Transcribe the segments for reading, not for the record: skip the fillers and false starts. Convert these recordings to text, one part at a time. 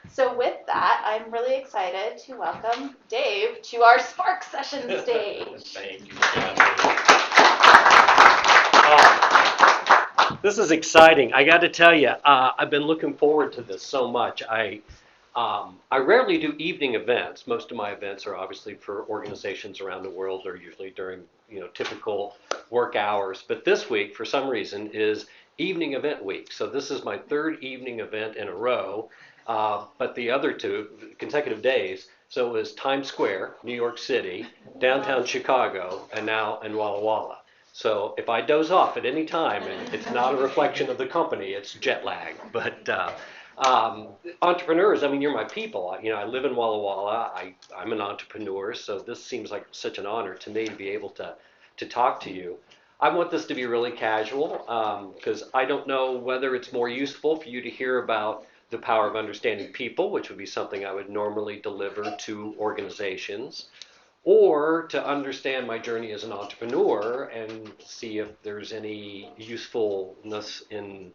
So with that, I'm really excited to welcome Dave to our Spark Session stage. Thank you. This is exciting. I got to tell you, I've been looking forward to this so much. I rarely do evening events. Most of my events are obviously for organizations around the world. They're usually during typical work hours. But this week, for some reason, is evening event week. So this is my third evening event in a row. But the other two consecutive days. So it was Times Square, New York City, downtown Chicago, and now in Walla Walla. So if I doze off at any time, and it's not a reflection of the company, it's jet lag. But entrepreneurs, I mean, you're my people. I live in Walla Walla. I'm an entrepreneur, so this seems like such an honor to me to be able to talk to you. I want this to be really casual because I don't know whether it's more useful for you to hear about the power of understanding people, which would be something I would normally deliver to organizations, or to understand my journey as an entrepreneur and see if there's any usefulness in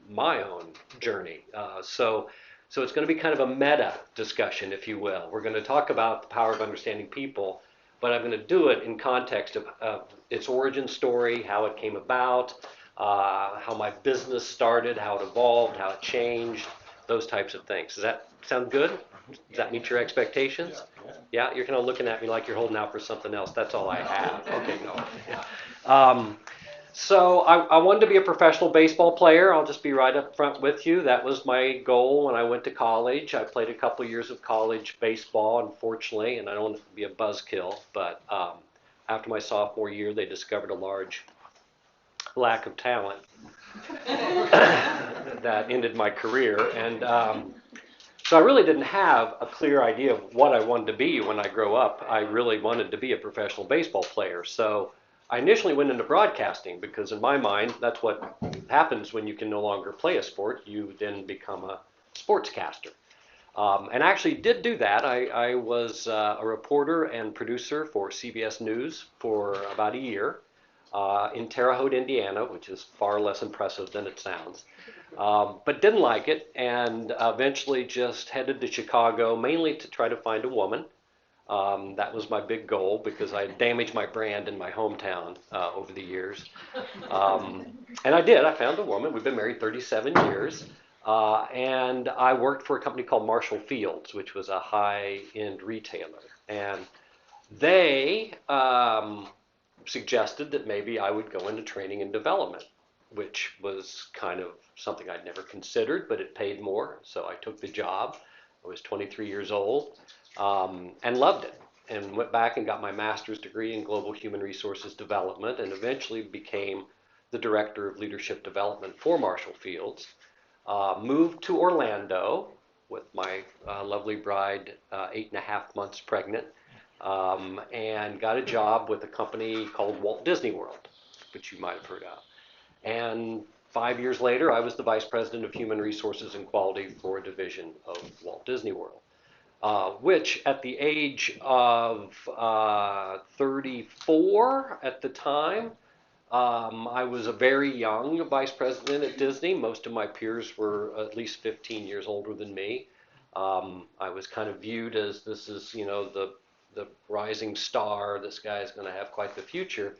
my own journey. So it's going to be kind of a meta discussion, if you will. We're going to talk about the power of understanding people, but I'm going to do it in context of its origin story, how it came about, how my business started, how it evolved, how it changed, those types of things. Does that sound good? Does that meet your expectations? Yeah, you're kind of looking at me like you're holding out for something else. That's all I have. Okay, no. So I wanted to be a professional baseball player. I'll just be right up front with you. That was my goal when I went to college. I played a couple years of college baseball, unfortunately, and I don't want to be a buzzkill, but after my sophomore year, they discovered a large lack of talent that ended my career. And so I really didn't have a clear idea of what I wanted to be when I grow up. I really wanted to be a professional baseball player. So I initially went into broadcasting because in my mind, that's what happens when you can no longer play a sport. You then become a sportscaster. And I actually did do that. I was a reporter and producer for CBS News for about a year in Terre Haute, Indiana, which is far less impressive than it sounds. But didn't like it, and eventually just headed to Chicago, mainly to try to find a woman. That was my big goal because I had damaged my brand in my hometown over the years. And I did. I found a woman. We've been married 37 years. And I worked for a company called Marshall Fields, which was a high-end retailer. And they suggested that maybe I would go into training and development, which was kind of something I'd never considered, but it paid more. So I took the job. I was 23 years old and loved it, and went back and got my master's degree in global human resources development, and eventually became the director of leadership development for Marshall Fields. Moved to Orlando with my lovely bride, 8.5 months pregnant, and got a job with a company called Walt Disney World, which you might have heard of. And 5 years later, I was the vice president of human resources and quality for a division of Walt Disney World, which at the age of 34 at the time, I was a very young vice president at Disney. Most of my peers were at least 15 years older than me. I was kind of viewed as this is, the rising star. This guy is going to have quite the future.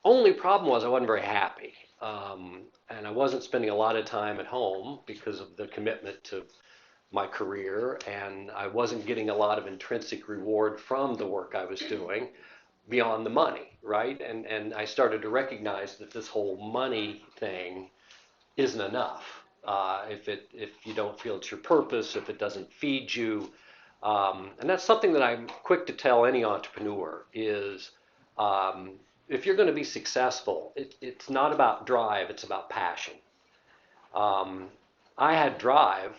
Only problem was I wasn't very happy. And I wasn't spending a lot of time at home because of the commitment to my career, and I wasn't getting a lot of intrinsic reward from the work I was doing beyond the money, right? And I started to recognize that this whole money thing isn't enough. If you don't feel it's your purpose, if it doesn't feed you, and that's something that I'm quick to tell any entrepreneur is if you're going to be successful, it's not about drive, it's about passion. I had drive,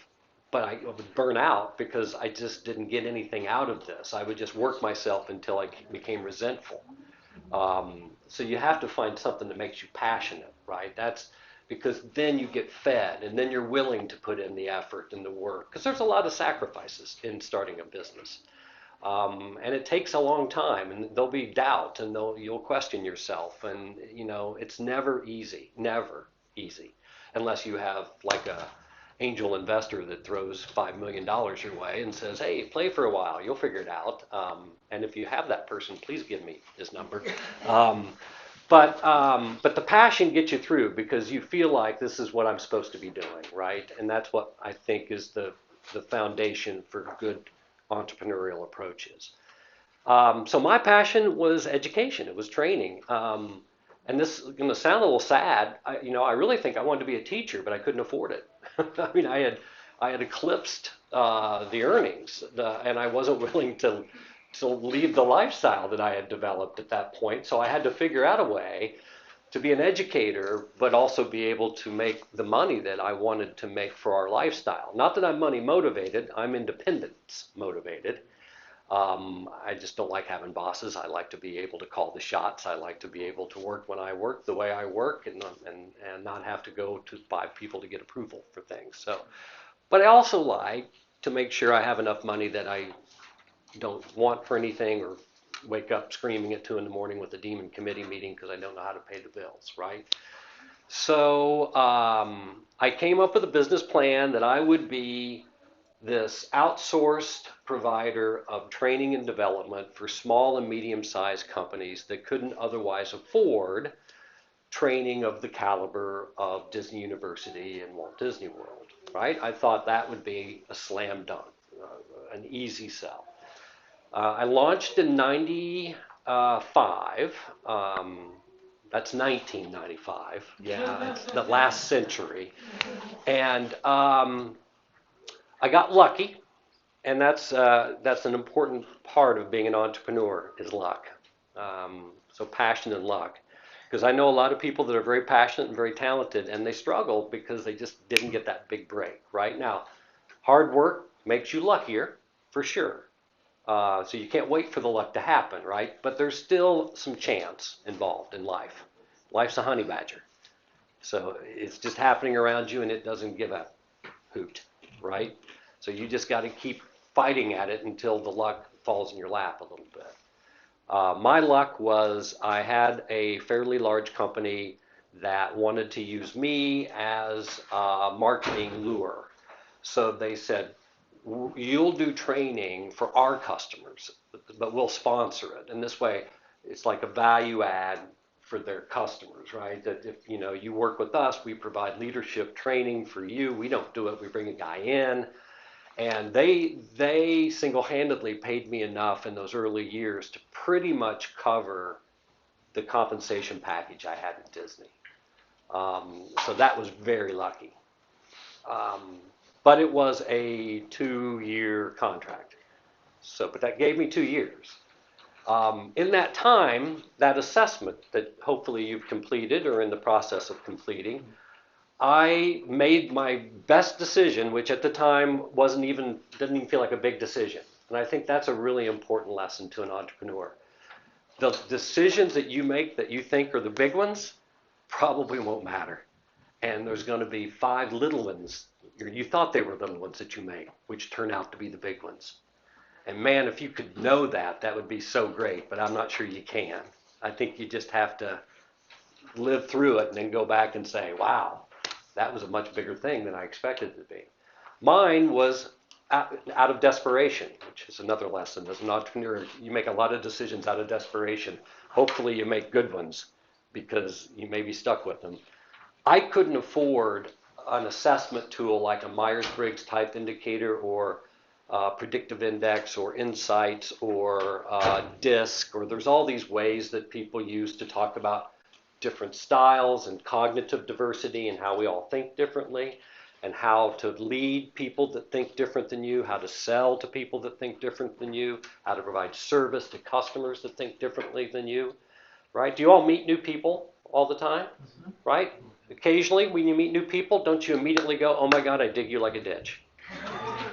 but I would burn out because I just didn't get anything out of this. I would just work myself until I became resentful. So you have to find something that makes you passionate, right? That's because then you get fed and then you're willing to put in the effort and the work. Because there's a lot of sacrifices in starting a business. And it takes a long time, and there'll be doubt, and you'll question yourself, and it's never easy, unless you have like angel investor that throws $5 million your way and says, hey, play for a while, you'll figure it out. And if you have that person, please give me his number. But the passion gets you through because you feel like this is what I'm supposed to be doing, right? And that's what I think is the foundation for good entrepreneurial approaches. So my passion was education. It was training. And this is going to sound a little sad. I really think I wanted to be a teacher, but I couldn't afford it. I mean, I had eclipsed the earnings, and I wasn't willing to leave the lifestyle that I had developed at that point. So I had to figure out a way to be an educator, but also be able to make the money that I wanted to make for our lifestyle. Not that I'm money motivated, I'm independence motivated. I just don't like having bosses. I like to be able to call the shots. I like to be able to work when I work the way I work and not have to go to 5 people to get approval for things. So, but I also like to make sure I have enough money that I don't want for anything or wake up screaming at 2 in the morning with a demon committee meeting because I don't know how to pay the bills, right? So I came up with a business plan that I would be this outsourced provider of training and development for small and medium-sized companies that couldn't otherwise afford training of the caliber of Disney University and Walt Disney World, right? I thought that would be a slam dunk, an easy sell. I launched in 95. That's 1995. Yeah, it's the last century. And I got lucky, and that's an important part of being an entrepreneur is luck. So passion and luck. Because I know a lot of people that are very passionate and very talented, and they struggle because they just didn't get that big break, right? Now, hard work makes you luckier, for sure. So you can't wait for the luck to happen, right? But there's still some chance involved in life. Life's a honey badger. So it's just happening around you and it doesn't give a hoot, right? So you just got to keep fighting at it until the luck falls in your lap a little bit. My luck was I had a fairly large company that wanted to use me as a marketing lure. So they said, you'll do training for our customers, but we'll sponsor it. And this way, it's like a value add for their customers, right? That if you work with us, we provide leadership training for you. We don't do it. We bring a guy in. And they single-handedly paid me enough in those early years to pretty much cover the compensation package I had at Disney. So that was very lucky. But it was a 2-year contract. But that gave me 2 years. In that time, that assessment that hopefully you've completed or in the process of completing, I made my best decision, which at the time didn't even feel like a big decision. And I think that's a really important lesson to an entrepreneur. The decisions that you make that you think are the big ones probably won't matter. And there's going to be 5 little ones, you thought they were little ones that you made, which turn out to be the big ones. And man, if you could know that, that would be so great, but I'm not sure you can. I think you just have to live through it and then go back and say, wow, that was a much bigger thing than I expected it to be. Mine was out of desperation, which is another lesson. As an entrepreneur, you make a lot of decisions out of desperation. Hopefully you make good ones because you may be stuck with them. I couldn't afford an assessment tool like a Myers-Briggs type indicator or predictive index or insights or DISC, or there's all these ways that people use to talk about different styles and cognitive diversity and how we all think differently and how to lead people that think different than you, how to sell to people that think different than you, how to provide service to customers that think differently than you, right? Do you all meet new people all the time, right? Occasionally when you meet new people, don't you immediately go, oh my God, I dig you like a ditch,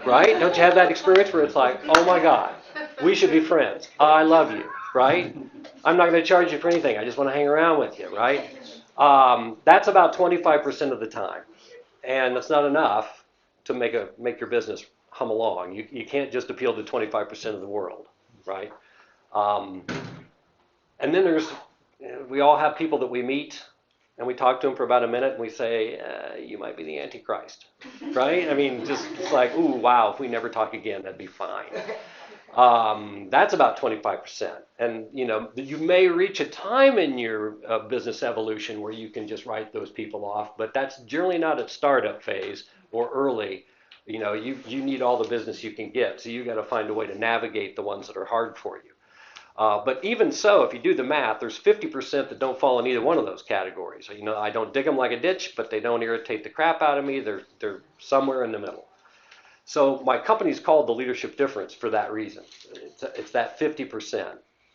right? Don't you have that experience where it's like, oh my God, we should be friends. I love you, right? I'm not going to charge you for anything. I just want to hang around with you, right? That's about 25% of the time. And that's not enough to make your business hum along. You can't just appeal to 25% of the world, right? And then we all have people that we meet and we talk to them for about a minute, and we say, you might be the Antichrist, right? I mean, just it's like, ooh, wow, if we never talk again, that'd be fine. That's about 25%. And, you may reach a time in your business evolution where you can just write those people off, but that's generally not at startup phase or early. You need all the business you can get, so you got to find a way to navigate the ones that are hard for you. But even so, if you do the math, there's 50% that don't fall in either one of those categories. I don't dig them like a ditch, but they don't irritate the crap out of me. They're somewhere in the middle. So my company's called the Leadership Difference for that reason. It's that 50%.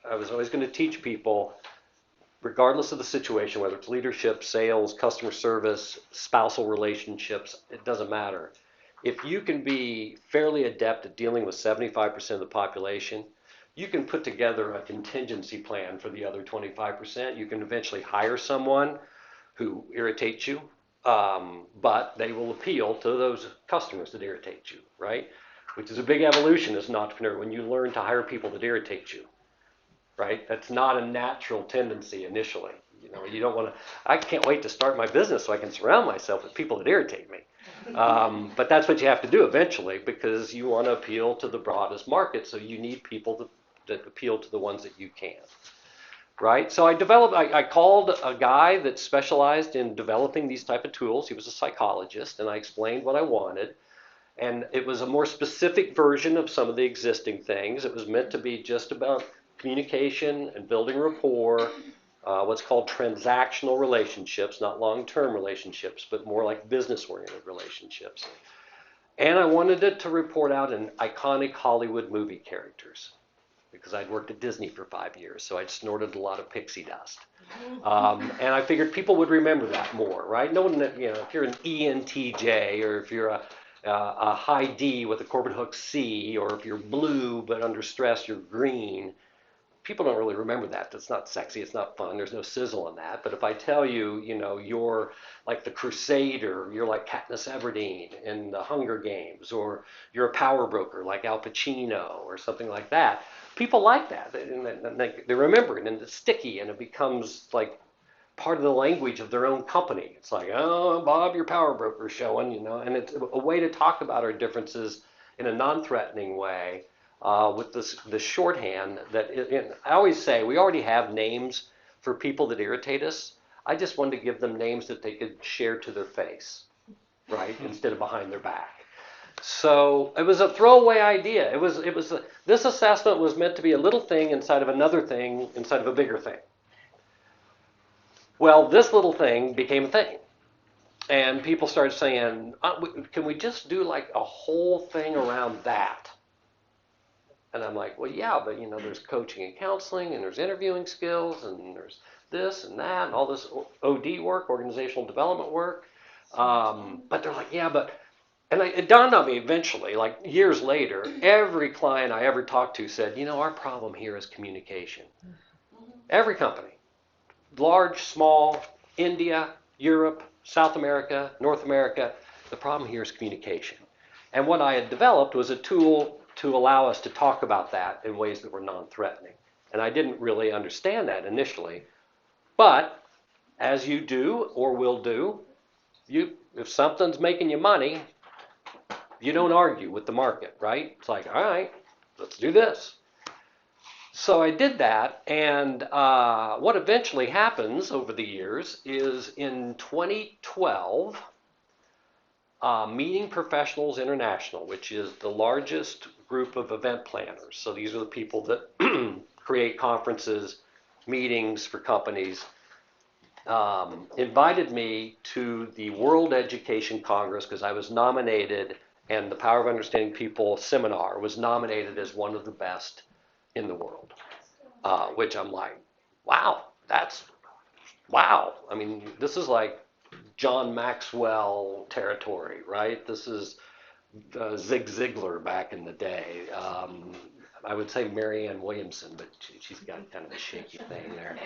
I was always going to teach people, regardless of the situation, whether it's leadership, sales, customer service, spousal relationships, it doesn't matter. If you can be fairly adept at dealing with 75% of the population, you can put together a contingency plan for the other 25%. You can eventually hire someone who irritates you, but they will appeal to those customers that irritate you, right? Which is a big evolution as an entrepreneur when you learn to hire people that irritate you, right? That's not a natural tendency initially. You don't want to. I can't wait to start my business so I can surround myself with people that irritate me. But that's what you have to do eventually because you want to appeal to the broadest market. So you need people that appeal to the ones that you can. Right? So I called a guy that specialized in developing these type of tools. He was a psychologist, and I explained what I wanted. And it was a more specific version of some of the existing things. It was meant to be just about communication and building rapport, what's called transactional relationships, not long-term relationships, but more like business-oriented relationships. And I wanted it to report out in iconic Hollywood movie characters, because I'd worked at Disney for 5 years, so I'd snorted a lot of pixie dust. And I figured people would remember that more, right? No one, if you're an ENTJ, or if you're a high D with a corporate hook C, or if you're blue but under stress you're green, people don't really remember that. That's not sexy, it's not fun, there's no sizzle in that. But if I tell you, you're like the Crusader, you're like Katniss Everdeen in the Hunger Games, or you're a power broker like Al Pacino, or something like that, people like that. They remember it, and it's sticky, and it becomes like part of the language of their own company. It's like, oh, Bob, your power broker's showing, and it's a way to talk about our differences in a non-threatening way. With the shorthand I always say we already have names for people that irritate us. I just wanted to give them names that they could share to their face, right, instead of behind their back. So it was a throwaway idea. This assessment was meant to be a little thing inside of another thing inside of a bigger thing. Well, this little thing became a thing. And people started saying, can we just do like a whole thing around that? And I'm like, well, yeah, but there's coaching and counseling, and there's interviewing skills, and there's this and that, and all this OD work, organizational development work. But they're like, yeah, but, and it dawned on me eventually, like years later, every client I ever talked to said, our problem here is communication. Every company, large, small, India, Europe, South America, North America, the problem here is communication. And what I had developed was a tool to allow us to talk about that in ways that were non-threatening. And I didn't really understand that initially. But as you do or will do, if something's making you money, you don't argue with the market, right? It's like, all right, let's do this. So I did that, and what eventually happens over the years is in 2012, Meeting Professionals International, which is the largest group of event planners. So these are the people that create conferences, meetings for companies, invited me to the World Education Congress because I was nominated, and the Power of Understanding People seminar was nominated as one of the best in the world, which I'm like, wow, wow. I mean, this is like John Maxwell territory, right? This is Zig Ziglar back in the day. I would say Marianne Williamson, but she's got kind of a shaky thing there.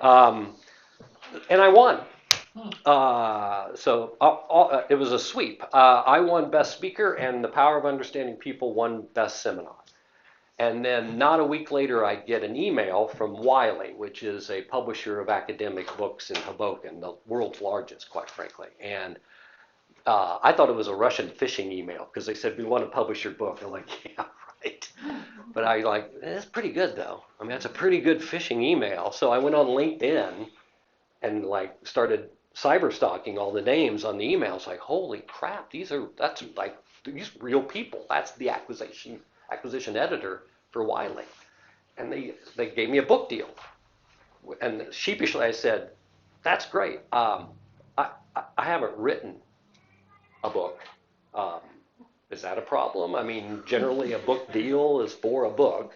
And I won. It was a sweep. I won Best Speaker, and the Power of Understanding People won Best Seminar. And then not a week later, I get an email from Wiley, which is a publisher of academic books in Hoboken, the world's largest, quite frankly. And I thought it was a Russian phishing email because they said, we want to publish your book. I'm like, yeah, right. But I like, it's pretty good though. I mean, it's a pretty good phishing email. So I went on LinkedIn and like started cyber stalking all the names on the emails. Like, holy crap, that's like these real people. That's the acquisition editor for Wiley. And they gave me a book deal. And sheepishly I said, that's great. I haven't written a book. Um, is that a problem? I mean, generally a book deal is for a book.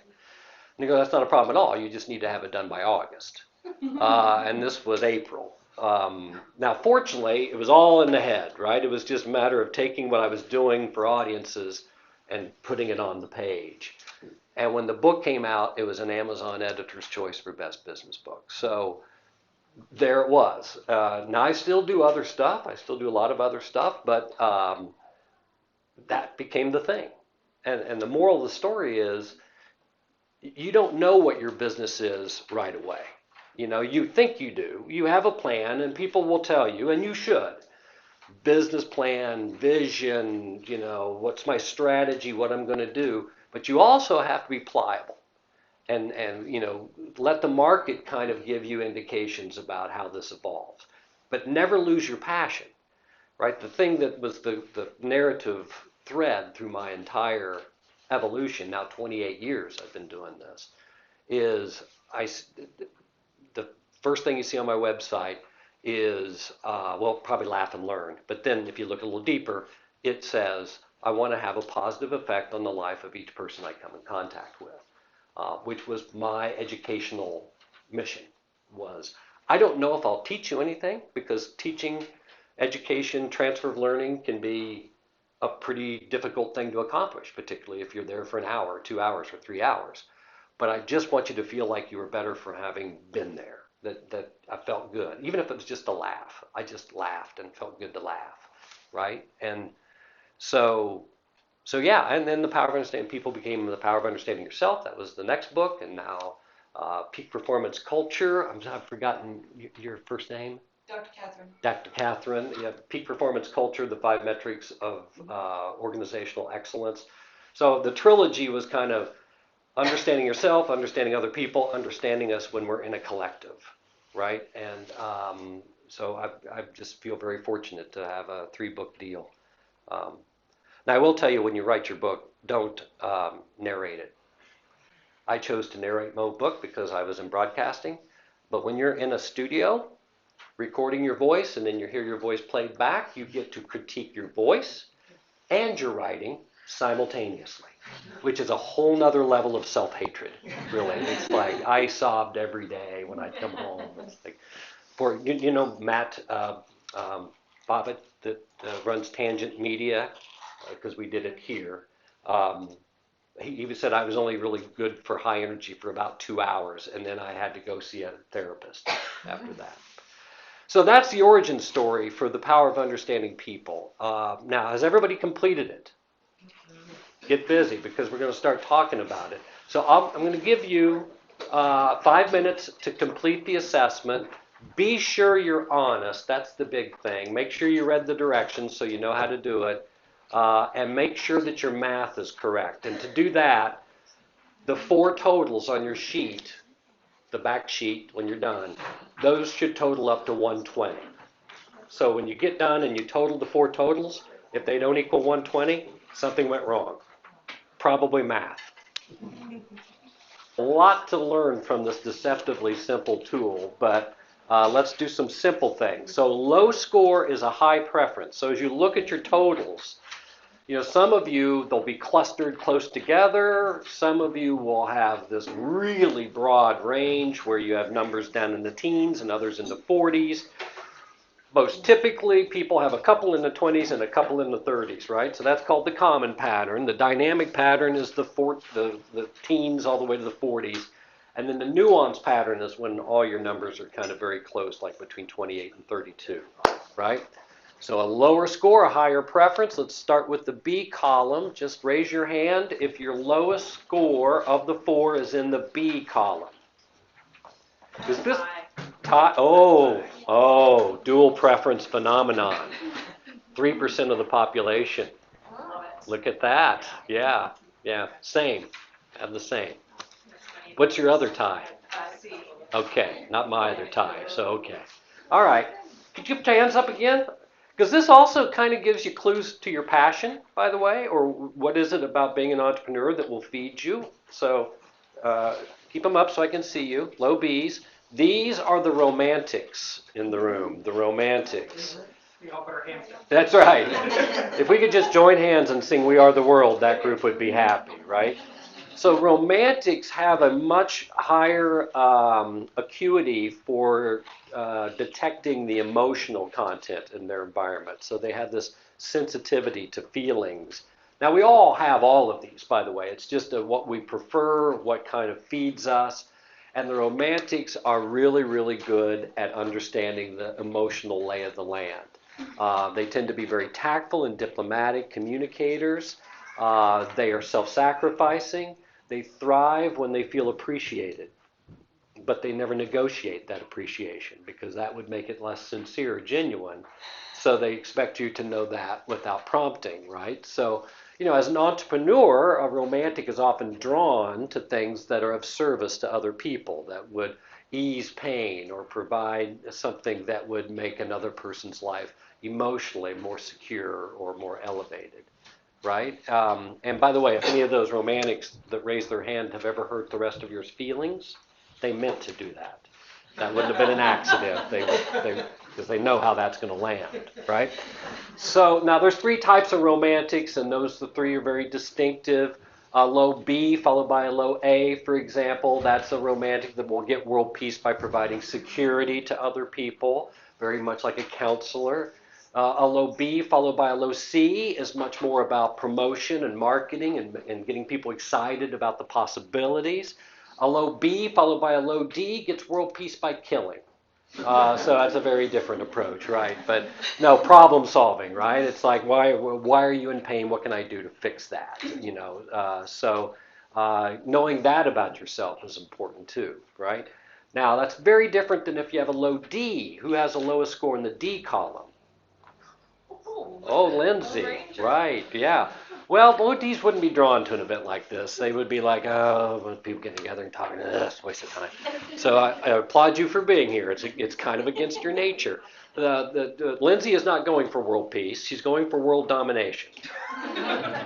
And they go, that's not a problem at all. You just need to have it done by August. And this was April. Now, fortunately, it was all in the head, right? It was just a matter of taking what I was doing for audiences and putting it on the page. And when the book came out, it was an Amazon Editor's Choice for Best Business Book. So there it was. Now, I still do other stuff. I still do a lot of other stuff, but that became the thing. And the moral of the story is you don't know what your business is right away. You know, you think you do. You have a plan, and people will tell you, and you should. Business plan, vision, you know, what's my strategy, what I'm going to do. But you also have to be pliable and you know, let the market kind of give you indications about how this evolves. But never lose your passion, right? The thing that was the narrative thread through my entire evolution, now 28 years I've been doing this, is the first thing you see on my website is, well, probably laugh and learn. But then if you look a little deeper, it says, I want to have a positive effect on the life of each person I come in contact with, which was my educational mission was, I don't know if I'll teach you anything because teaching, education, transfer of learning can be a pretty difficult thing to accomplish, particularly if you're there for an hour, 2 hours, or 3 hours. But I just want you to feel like you were better for having been there, that I felt good. Even if it was just a laugh, I just laughed and felt good to laugh, right? And so yeah, and then the Power of Understanding People became The Power of Understanding Yourself. That was the next book, and now Peak Performance Culture. I've forgotten your first name. Dr. Catherine. Dr. Catherine. Yeah, Peak Performance Culture, the 5 metrics of organizational excellence. So the trilogy was kind of understanding yourself, understanding other people, understanding us when we're in a collective, right? And so I just feel very fortunate to have a 3-book deal. Now, I will tell you, when you write your book, don't narrate it. I chose to narrate my book because I was in broadcasting. But when you're in a studio recording your voice and then you hear your voice played back, you get to critique your voice and your writing simultaneously, which is a whole nother level of self-hatred, really. It's like I sobbed every day when I'd come home. It's like, for you know Matt Bobbitt that runs Tangent Media, because we did it here. He said I was only really good for high energy for about 2 hours, and then I had to go see a therapist after that. So that's the origin story for The Power of Understanding People. Now, has everybody completed it? Get busy, because we're going to start talking about it. So I'm going to give you 5 minutes to complete the assessment. Be sure you're honest. That's the big thing. Make sure you read the directions so you know how to do it. And make sure that your math is correct. And to do that, the 4 totals on your sheet, the back sheet when you're done, those should total up to 120. So when you get done and you total the 4 totals, if they don't equal 120, something went wrong. Probably math. A lot to learn from this deceptively simple tool, but let's do some simple things. So low score is a high preference. So as you look at your totals, you know, some of you, they'll be clustered close together. Some of you will have this really broad range where you have numbers down in the teens and others in the 40s. Most typically, people have a couple in the 20s and a couple in the 30s, right? So that's called the common pattern. The dynamic pattern is the teens all the way to the 40s. And then the nuance pattern is when all your numbers are kind of very close, like between 28 and 32, right? So a lower score, a higher preference. Let's start with the B column. Just raise your hand if your lowest score of the 4 is in the B column. Is this tie? Oh, dual preference phenomenon. 3% of the population. Look at that. Yeah, same. Have the same. What's your other tie? Okay, not my other tie, so okay. All right. Could you put your hands up again? Because this also kind of gives you clues to your passion, by the way, or what is it about being an entrepreneur that will feed you. So keep them up so I can see you. Low B's. These are the romantics in the room, the romantics. We all put our hands down. That's right. If we could just join hands and sing We Are the World, that group would be happy, right? So romantics have a much higher acuity for detecting the emotional content in their environment. So they have this sensitivity to feelings. Now we all have all of these, by the way. It's just what we prefer, what kind of feeds us. And the romantics are really, really good at understanding the emotional lay of the land. They tend to be very tactful and diplomatic communicators. They are self-sacrificing. They thrive when they feel appreciated, but they never negotiate that appreciation because that would make it less sincere or genuine. So they expect you to know that without prompting, right? So, as an entrepreneur, a romantic is often drawn to things that are of service to other people, that would ease pain or provide something that would make another person's life emotionally more secure or more elevated. Right? And by the way, if any of those romantics that raise their hand have ever hurt the rest of your feelings, they meant to do that. That wouldn't have been an accident. Because they know how that's going to land, right? So now there's 3 types of romantics, and the 3 are very distinctive. A low B followed by a low A, for example, that's a romantic that will get world peace by providing security to other people, very much like a counselor. A low B followed by a low C is much more about promotion and marketing and getting people excited about the possibilities. A low B followed by a low D gets world peace by killing. So that's a very different approach, right? But no, problem solving, right? It's like, why are you in pain? What can I do to fix that? So knowing that about yourself is important too, right? Now that's very different than if you have a low D. Who has the lowest score in the D column? Oh, Lindsay, right, yeah. Well, ODs wouldn't be drawn to an event like this. They would be like, when people get together and talk, it's a waste of time. So I applaud you for being here. It's kind of against your nature. Lindsay is not going for world peace. She's going for world domination.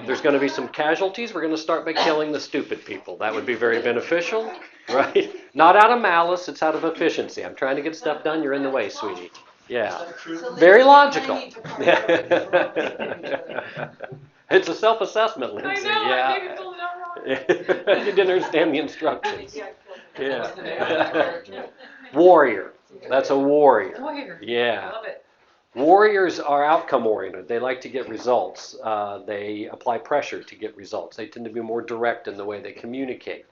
There's going to be some casualties. We're going to start by killing the stupid people. That would be very beneficial, right? Not out of malice. It's out of efficiency. I'm trying to get stuff done. You're in the way, sweetie. Yeah. Very logical. It's a self-assessment, Lindsay. I know, Yeah. You didn't understand the instructions. Yeah. Warrior. That's a warrior. Warrior. Yeah. Love it. Warriors are outcome oriented. They like to get results. They apply pressure to get results. They tend to be more direct in the way they communicate.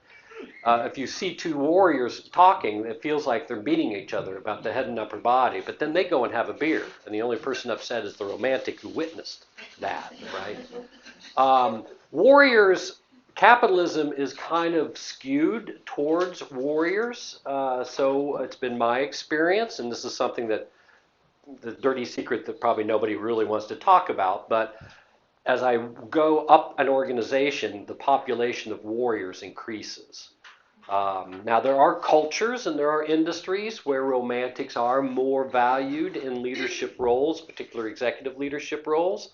If you see 2 warriors talking, it feels like they're beating each other about the head and upper body, but then they go and have a beer, and the only person upset is the romantic who witnessed that, right? Warriors, capitalism is kind of skewed towards warriors, so it's been my experience, and this is something that the dirty secret that probably nobody really wants to talk about, but as I go up an organization, the population of warriors increases. Now, there are cultures and there are industries where romantics are more valued in leadership roles, particular executive leadership roles,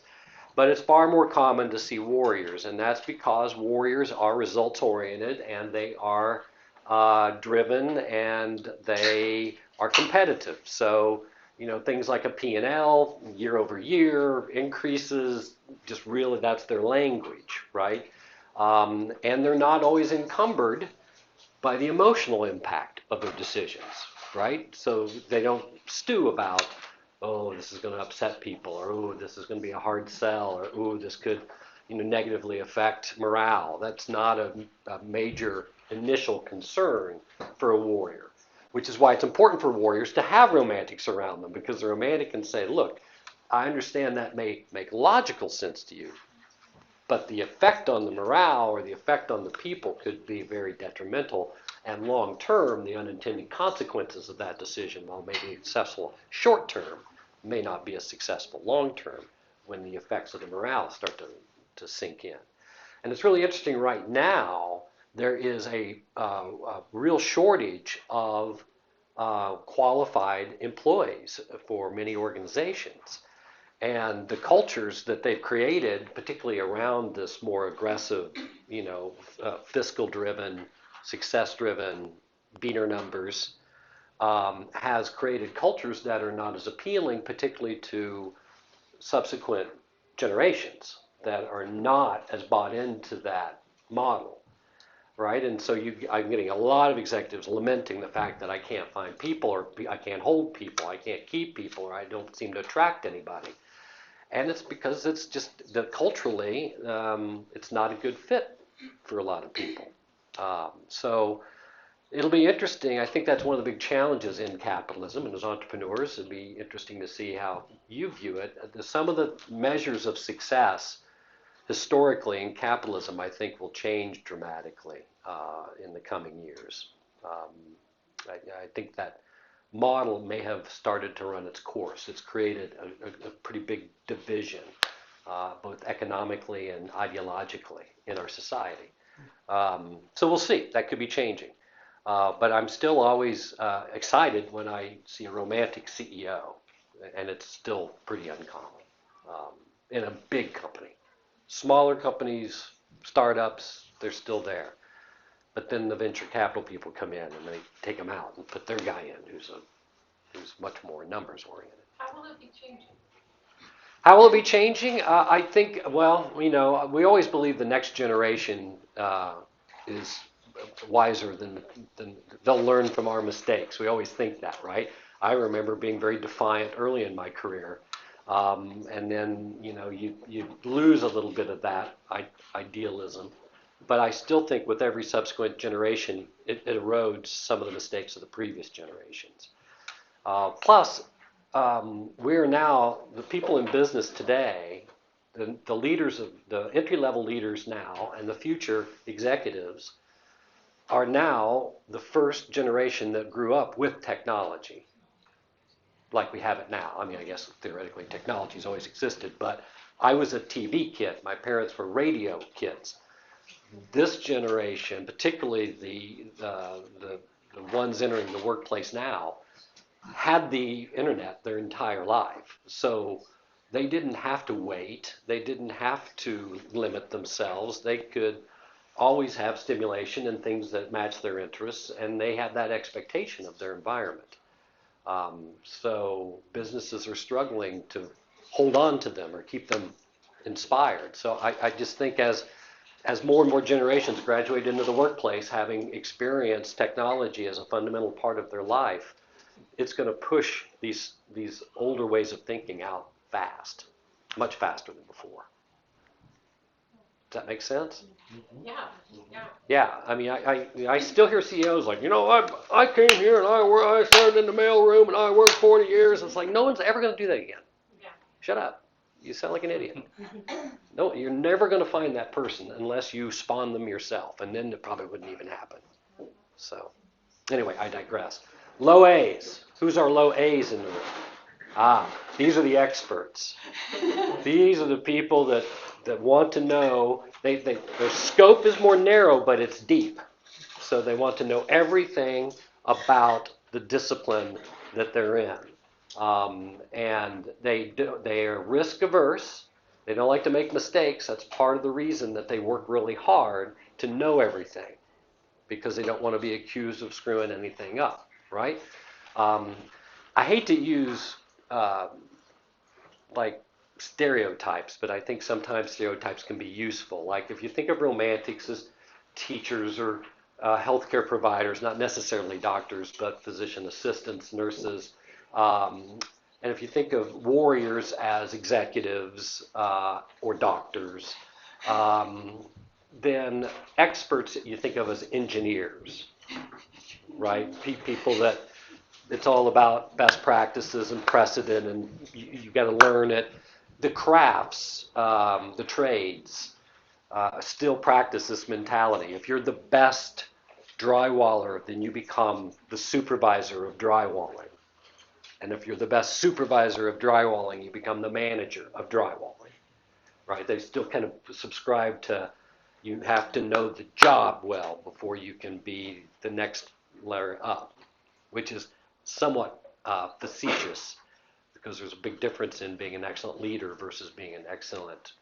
but it's far more common to see warriors, and that's because warriors are results-oriented and they are driven and they are competitive. So, things like a P&L, year over year, increases, just really that's their language, right? And they're not always encumbered by the emotional impact of their decisions, right? So they don't stew about, oh, this is going to upset people, or oh, this is going to be a hard sell, or oh, this could, negatively affect morale. That's not a major initial concern for a warrior, which is why it's important for warriors to have romantics around them, because the romantic can say, look, I understand that may make logical sense to you, but the effect on the morale or the effect on the people could be very detrimental. And long term, the unintended consequences of that decision, while maybe successful short term, may not be as successful long term when the effects of the morale start to sink in. And it's really interesting right now, there is a real shortage of qualified employees for many organizations. And the cultures that they've created, particularly around this more aggressive, fiscal-driven, success-driven, beater numbers, has created cultures that are not as appealing, particularly to subsequent generations that are not as bought into that model, right? And so I'm getting a lot of executives lamenting the fact that I can't find people, or I can't hold people, I can't keep people, or I don't seem to attract anybody. And it's because it's just that culturally, it's not a good fit for a lot of people. So it'll be interesting. I think that's one of the big challenges in capitalism, and as entrepreneurs, it'll be interesting to see how you view it. Some of the measures of success historically in capitalism, I think, will change dramatically in the coming years. I think that model may have started to run its course. It's created a pretty big division, both economically and ideologically in our society. So we'll see. That could be changing. But I'm still always excited when I see a romantic CEO, and it's still pretty uncommon in a big company. Smaller companies, startups, they're still there. But then the venture capital people come in and they take them out and put their guy in who's much more numbers oriented. How will it be changing? How will it be changing? I think, well, we always believe the next generation is wiser than they'll learn from our mistakes. We always think that, right? I remember being very defiant early in my career. And then, you lose a little bit of that idealism. But I still think with every subsequent generation, it erodes some of the mistakes of the previous generations. Plus, we're now, the people in business today, the leaders of the entry-level leaders now and the future executives are now the first generation that grew up with technology like we have it now. I mean, I guess theoretically technology's always existed, but I was a TV kid. My parents were radio kids. This generation, particularly the ones entering the workplace now, had the internet their entire life. So they didn't have to wait. They didn't have to limit themselves. They could always have stimulation and things that match their interests, and they had that expectation of their environment. So businesses are struggling to hold on to them or keep them inspired. So I just think as more and more generations graduate into the workplace, having experienced technology as a fundamental part of their life, it's going to push these older ways of thinking out fast, much faster than before. Does that make sense? Yeah. Yeah, I mean, I still hear CEOs like, I came here and I started in the mailroom and I worked 40 years. It's like, no one's ever going to do that again. Yeah. Shut up. You sound like an idiot. No, you're never going to find that person unless you spawn them yourself, and then it probably wouldn't even happen. So, anyway, I digress. Low A's. Who's our low A's in the room? These are the experts. These are the people that want to know. Their scope is more narrow, but it's deep. So they want to know everything about the discipline that they're in. And they are risk averse. They don't like to make mistakes. That's part of the reason that they work really hard to know everything, because they don't want to be accused of screwing anything up, right? I hate to use like stereotypes, but I think sometimes stereotypes can be useful. Like if you think of romantics as teachers or healthcare providers, not necessarily doctors, but physician assistants, nurses. And if you think of warriors as executives or doctors, then experts you think of as engineers, right? People that it's all about best practices and precedent, and you got to learn it. The crafts, the trades, still practice this mentality. If you're the best drywaller, then you become the supervisor of drywalling. And if you're the best supervisor of drywalling, you become the manager of drywalling. Right? They still kind of subscribe to you have to know the job well before you can be the next layer up, which is somewhat facetious because there's a big difference in being an excellent leader versus being an excellent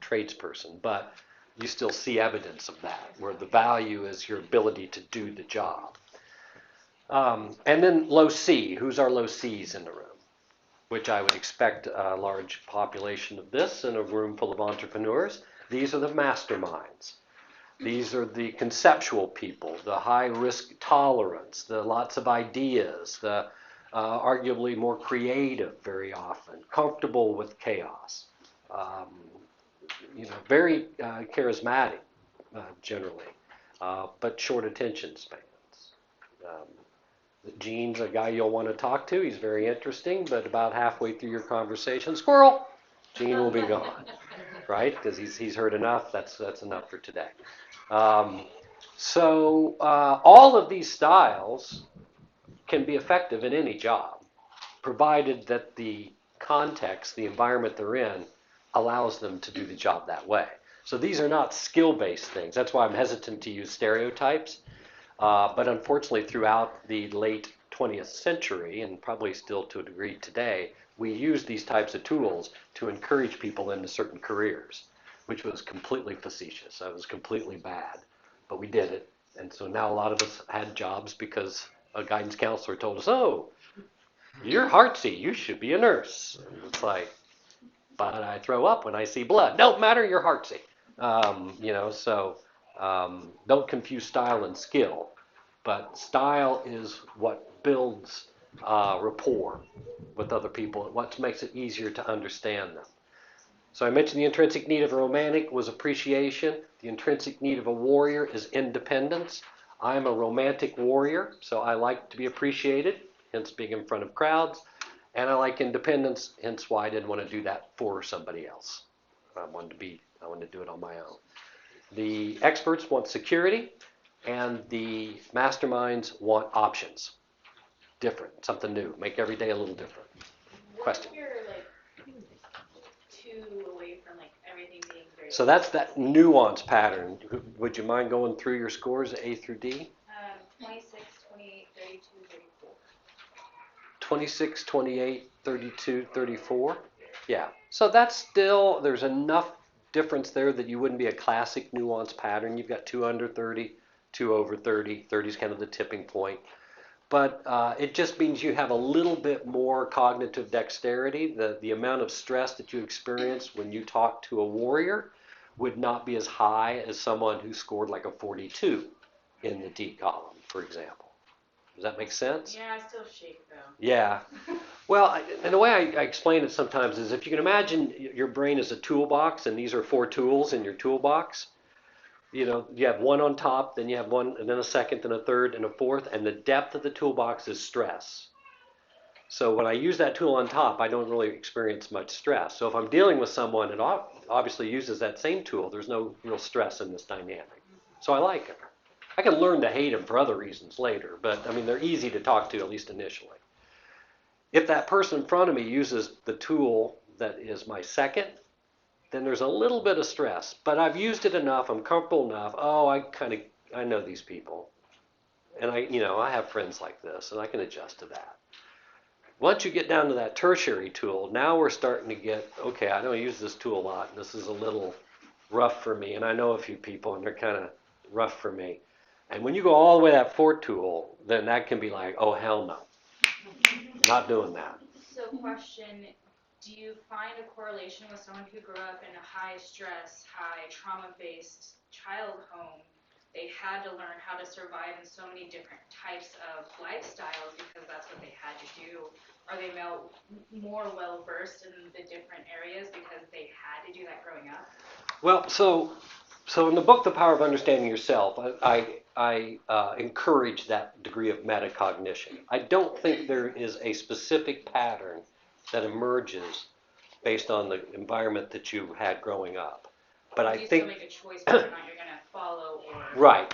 tradesperson. But you still see evidence of that, where the value is your ability to do the job. And then low C, who's our low Cs in the room? Which I would expect a large population of this in a room full of entrepreneurs. These are the masterminds. These are the conceptual people, the high risk tolerance, the lots of ideas, the arguably more creative very often, comfortable with chaos, very charismatic generally, but short attention spans. Um, Gene's a guy you'll want to talk to. He's very interesting, but about halfway through your conversation, squirrel, Gene will be gone, right? Because he's heard enough. That's enough for today. So all of these styles can be effective in any job, provided that the context, the environment they're in, allows them to do the job that way. So these are not skill-based things. That's why I'm hesitant to use stereotypes. But unfortunately, throughout the late 20th century, and probably still to a degree today, we use these types of tools to encourage people into certain careers, which was completely facetious. That was completely bad, but we did it. And so now a lot of us had jobs because a guidance counselor told us, oh, you're heartsy, you should be a nurse. And it's like, but I throw up when I see blood. Don't matter, you're heartsy. Don't confuse style and skill. But style is what builds rapport with other people, what makes it easier to understand them. So I mentioned the intrinsic need of a romantic was appreciation. The intrinsic need of a warrior is independence. I'm a romantic warrior, so I like to be appreciated, hence being in front of crowds. And I like independence, hence why I didn't want to do that for somebody else. I wanted to do it on my own. The experts want security, and the masterminds want options. Different, something new. Make every day a little different. Question. What if you're too away from everything being very? So that's that nuance pattern. Would you mind going through your scores, A through D? 26, 28, 32, 34. 26, 28, 32, 34? Yeah. So that's still, there's enough difference there that you wouldn't be a classic nuance pattern. You've got 2 under 30, 2 over 30. 30 is kind of the tipping point. But it just means you have a little bit more cognitive dexterity. The amount of stress that you experience when you talk to a warrior would not be as high as someone who scored like a 42 in the D column, for example. Does that make sense? Yeah, I still shake though. Yeah. Well, and the way I explain it sometimes is if you can imagine your brain as a toolbox, and these are 4 tools in your toolbox. You have one on top, then you have one, and then a second, then a third, and a fourth, and the depth of the toolbox is stress. So when I use that tool on top, I don't really experience much stress. So if I'm dealing with someone that obviously uses that same tool, there's no real stress in this dynamic. So I like it. I can learn to hate them for other reasons later, but they're easy to talk to, at least initially. If that person in front of me uses the tool that is my second, then there's a little bit of stress. But I've used it enough, I'm comfortable enough, I know these people. And I have friends like this, and I can adjust to that. Once you get down to that tertiary tool, now we're starting to get, okay, I don't use this tool a lot, and this is a little rough for me, and I know a few people, and they're kind of rough for me. And when you go all the way to that 4 tool, then that can be like, oh, hell no. Not doing that. So question, do you find a correlation with someone who grew up in a high stress, high trauma-based child home? They had to learn how to survive in so many different types of lifestyles because that's what they had to do. Are they more well-versed in the different areas because they had to do that growing up? Well, so So in the book, The Power of Understanding Yourself, I encourage that degree of metacognition. I don't think there is a specific pattern that emerges based on the environment that you had growing up. But I you think, still make a choice whether or not you're going to follow or. right,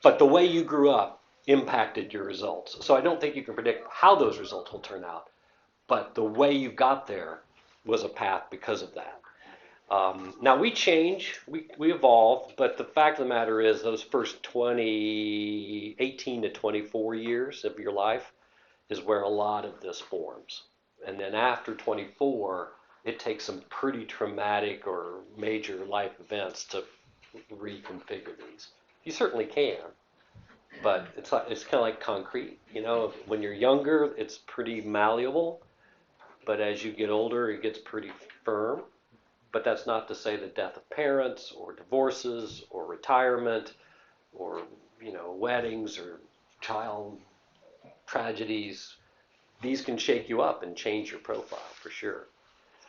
but the way you grew up impacted your results. So I don't think you can predict how those results will turn out, but the way you got there was a path because of that. Now we change, we evolve, but the fact of the matter is those first 18 to 24 years of your life is where a lot of this forms. And then after 24, it takes some pretty traumatic or major life events to reconfigure these. You certainly can, but it's kind of like concrete. You know, when you're younger, it's pretty malleable, but as you get older, it gets pretty firm. But that's not to say the death of parents or divorces or retirement or, weddings or child tragedies. These can shake you up and change your profile for sure.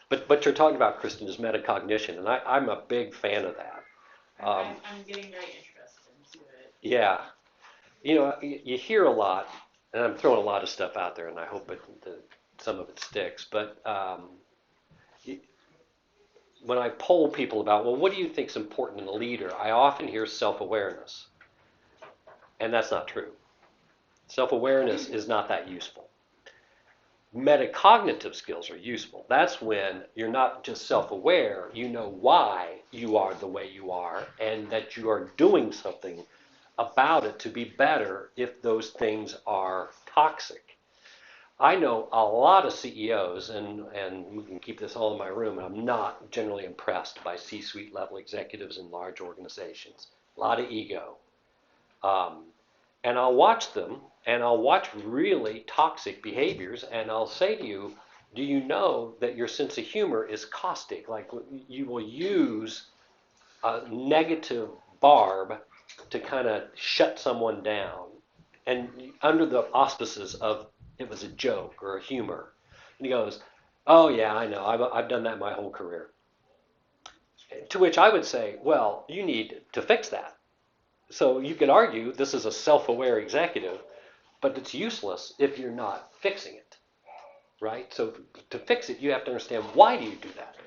But you're talking about, Kristen, is metacognition, and I'm a big fan of that. I'm getting very interested into it. Yeah, you hear a lot, and I'm throwing a lot of stuff out there, and I hope that some of it sticks. But when I poll people about, well, what do you think is important in a leader? I often hear self-awareness, and that's not true. Self-awareness is not that useful. Metacognitive skills are useful. That's when you're not just self-aware, you know why you are the way you are, and that you are doing something about it to be better if those things are toxic. I know a lot of CEOs, and we can keep this all in my room, and I'm not generally impressed by C-suite level executives in large organizations. A lot of ego. And I'll watch them, and I'll watch really toxic behaviors, and I'll say to you, do you know that your sense of humor is caustic? Like you will use a negative barb to kind of shut someone down, and under the auspices of it was a joke or a humor. And he goes, oh yeah, I know, I've done that my whole career. To which I would say, well, you need to fix that. So you could argue this is a self-aware executive, but it's useless if you're not fixing it, right? So to fix it, you have to understand, why do you do that?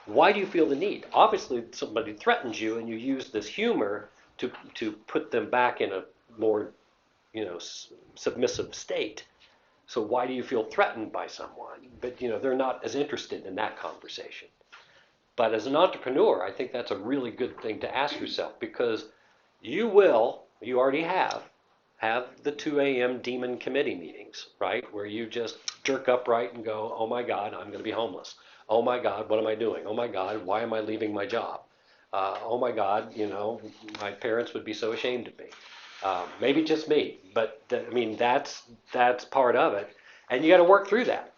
Why do you feel the need? Obviously, somebody threatens you, and you use this humor to put them back in a more, submissive state. So why do you feel threatened by someone? But they're not as interested in that conversation. But as an entrepreneur, I think that's a really good thing to ask yourself, because you already have the 2 a.m. demon committee meetings, right? Where you just jerk upright and go, oh my God, I'm going to be homeless. Oh my God, what am I doing? Oh my God, why am I leaving my job? Oh my God, my parents would be so ashamed of me. Maybe just me, but that's part of it. And you got to work through that.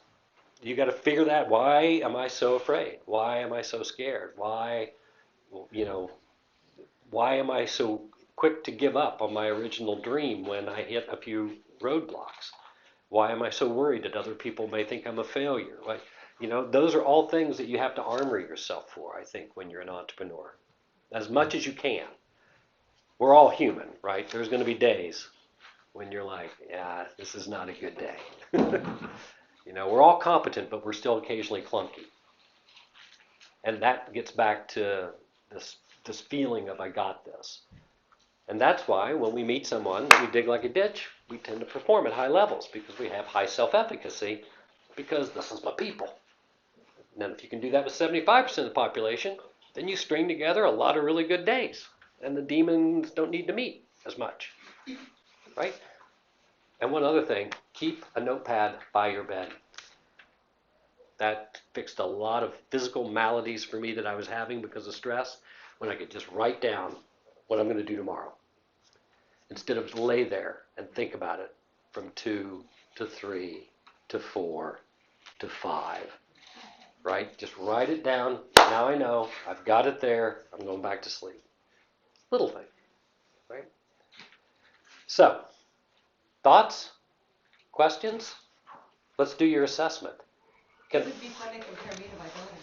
You got to figure that. Why am I so afraid? Why am I so scared? Why am I so quick to give up on my original dream when I hit a few roadblocks? Why am I so worried that other people may think I'm a failure? Those are all things that you have to armor yourself for, I think, when you're an entrepreneur, as much as you can. We're all human, right? There's going to be days when you're like, yeah, this is not a good day. We're all competent, but we're still occasionally clunky. And that gets back to this feeling of, I got this. And that's why when we meet someone that we dig like a ditch, we tend to perform at high levels, because we have high self-efficacy, because this is my people. And then if you can do that with 75% of the population, then you string together a lot of really good days. And the demons don't need to meet as much, right? And one other thing, keep a notepad by your bed. That fixed a lot of physical maladies for me that I was having because of stress, when I could just write down what I'm going to do tomorrow, instead of lay there and think about it from 2 to 3 to 4 to 5, right? Just write it down. Now I know, I've got it there, I'm going back to sleep. Little thing, right? So, thoughts? Questions? Let's do your assessment. It would be fun to compare me to my daughter.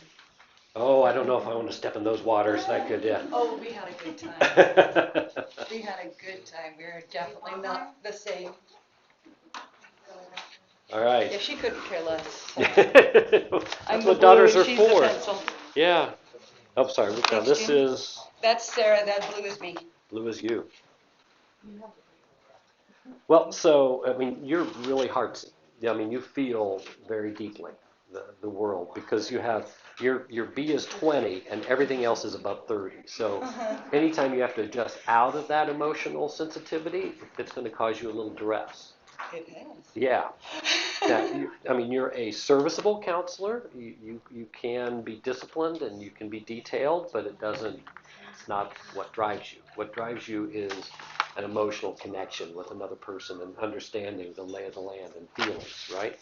Oh, I don't know if I want to step in those waters. That could, yeah. Oh, we had a good time. We had a good time. We were definitely not the same. All right. Yeah, she couldn't care less. That's what daughters are for. Pencil. Yeah. Oh, sorry. Now this Jim. is That's Sarah. That blue is me. blue as you. Well, so I mean, you're really heartsy. Yeah, I mean, you feel very deeply the world because you have your B is 20 and everything else is above 30. So anytime you have to adjust out of that emotional sensitivity, it's going to cause you a little duress. It has. Yeah. Now, I mean, you're a serviceable counselor. You can be disciplined and you can be detailed, but it's not what drives you. What drives you is an emotional connection with another person and understanding the lay of the land and feelings, right?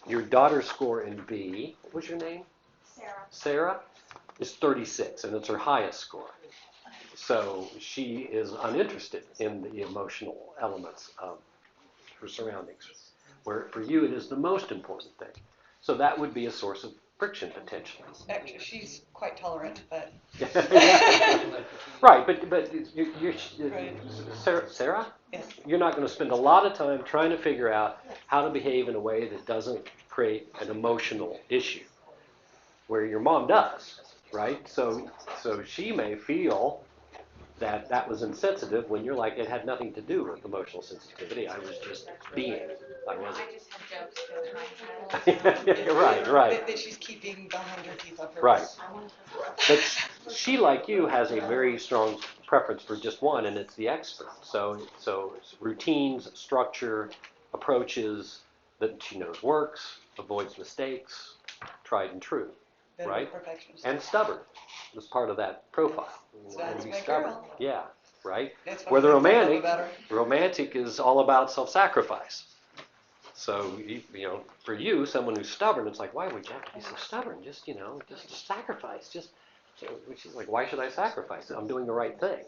Your daughter's score in B, what was your name? Sarah. Sarah is 36, and it's her highest score. So she is uninterested in the emotional elements of her surroundings, where for you it is the most important thing. So that would be a source of friction potentially. Actually, she's quite tolerant, but. Right, but you're Right. Sarah, Yes. you're not going to spend a lot of time trying to figure out how to behave in a way that doesn't create an emotional issue, where your mom does, right? So she may feel that was insensitive when you're like, it had nothing to do with emotional sensitivity. I was just being. I wasn't. I just have jokes going in my head. Right. That she's keeping behind her teeth on purpose. Right. But she, like you, has a very strong preference for just one, and it's the expert. So it's routines, structure, approaches that she knows works, avoids mistakes, tried and true, Better right? perfectionist. And stubborn is part of that profile. So that's Be my stubborn. girl. Yeah, right? That's what Where the I love romantic, about her. romantic is all about self-sacrifice. So, for you, someone who's stubborn, it's like, why would you have to be so stubborn? Just sacrifice. She's like, why should I sacrifice? I'm doing the right thing.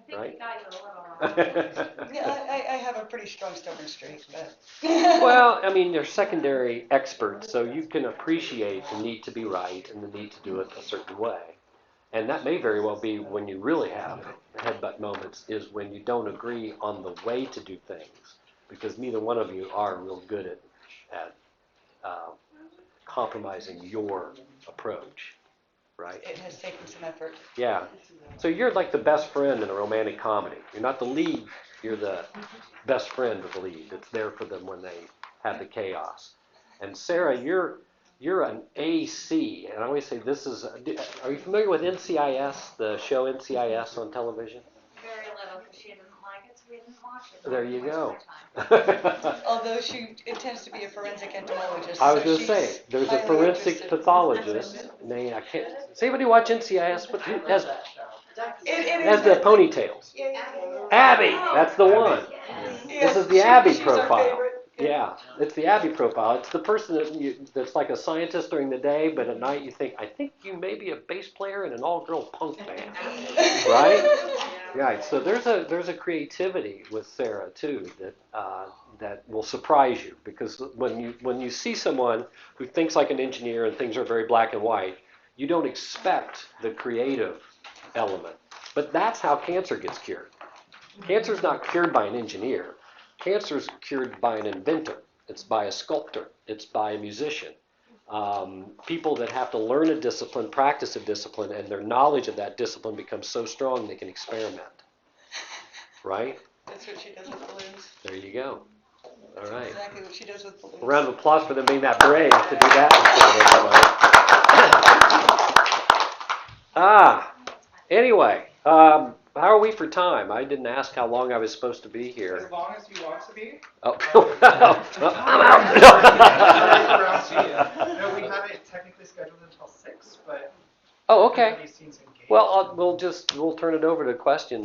I think Right? we got you a little wrong. Yeah, I have a pretty strong stubborn streak, but. Well, I mean, they're secondary experts, so you can appreciate the need to be right and the need to do it a certain way. And that may very well be when you really have headbutt moments, is when you don't agree on the way to do things, because neither one of you are real good at compromising your approach, right? It has taken some effort. Yeah. So you're like the best friend in a romantic comedy. You're not the lead, you're the best friend of the lead that's there for them when they have the chaos. And Sarah, you're an AC, and I always say this is, are you familiar with NCIS, the show NCIS on television? Very little, because she didn't like it, so we didn't watch it. There you go. Although it tends to be a forensic entomologist. I was so going to she's say, there's a highly forensic interested. pathologist named, I can't, does anybody watch NCIS? But who has It has is the that- ponytails? Yeah. Abby, that's the one. Yes, This is the Abby she's our profile. favorite. Yeah, it's the Abby profile. It's the person that's like a scientist during the day, but at night you think, I think you may be a bass player in an all-girl punk band, right? Right. So there's a creativity with Sarah too that will surprise you, because when you see someone who thinks like an engineer and things are very black and white, you don't expect the creative element. But that's how cancer gets cured. Cancer is not cured by an engineer. Cancer is cured by an inventor. It's by a sculptor. It's by a musician. People that have to learn a discipline, practice a discipline, and their knowledge of that discipline becomes so strong they can experiment. Right? That's what she does with balloons. There you go. All right. Exactly what she does with balloons. A round of applause for them being that brave to do that. Anyway, how are we for time? I didn't ask how long I was supposed to be here. As long as you want to be. Oh, I'm out. No, we had it technically scheduled until 6, but. Oh, okay. everybody seems engaged. Well, we'll turn it over to questions.